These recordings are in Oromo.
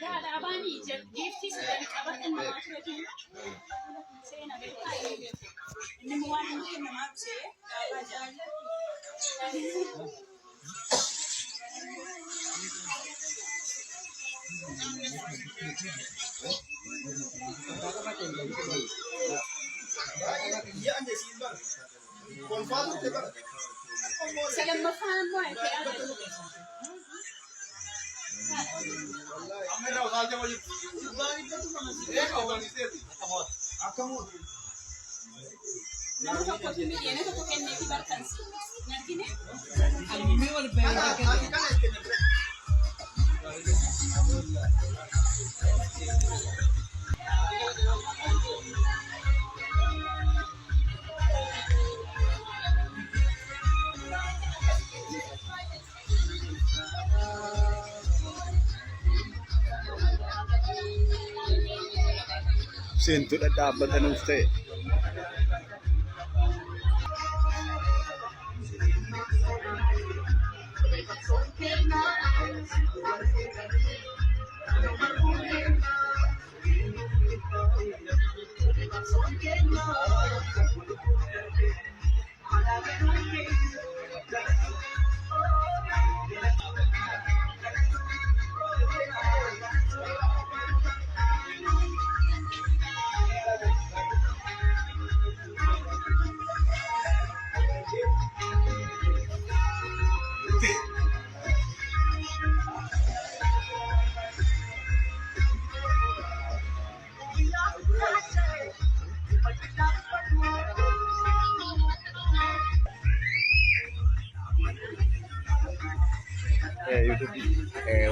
هذا أباني جيفتي سدني أبغى إنه ما تروحين سينا بيتاعي إنه ما عندي إنه ما بشيء أبغى سلام مفهوم ما يفهم Sentu dhadhaabbatan of ta'e.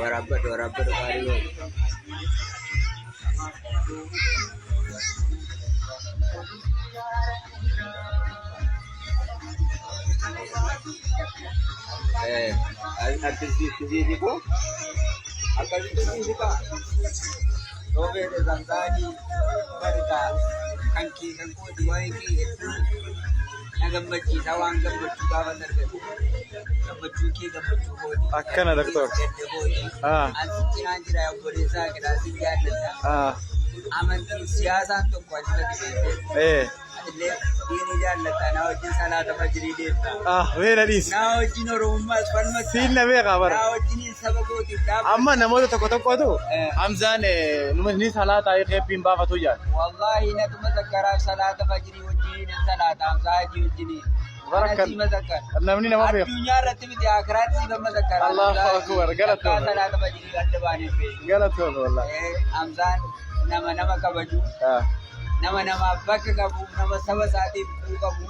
Warabbad kali lo. Artis di ko. Akan di ka. Robe de Zangani, Barita, Kanki, Kanko, Diwaiki, Nagambachi, Tawang, Gambachu, Gavanar, Gambachuki, Gambachu, Akkana doctor. Antinandira, Borisa, Grassi, Amanti, Siasan to Quadra. Where is now? Gino Romas, Sin never cover. Now, Gini Sabakoti, Amma Namoto Kotokoto. Amzan, Numani Salat, I have been Bavatuja. Wallahi, Natumazakara, Salata, Fajri, and Salata, Zaji, Gini. Namni nama be. Dunia activity akrati Mazakara. Allah Akbar. Galat ho. Salata, Fajri, and the Bani. Galat ho wallah. Amzan, Nama Kabaju. Nama Bakabu, Nama Savasati, Bukabu.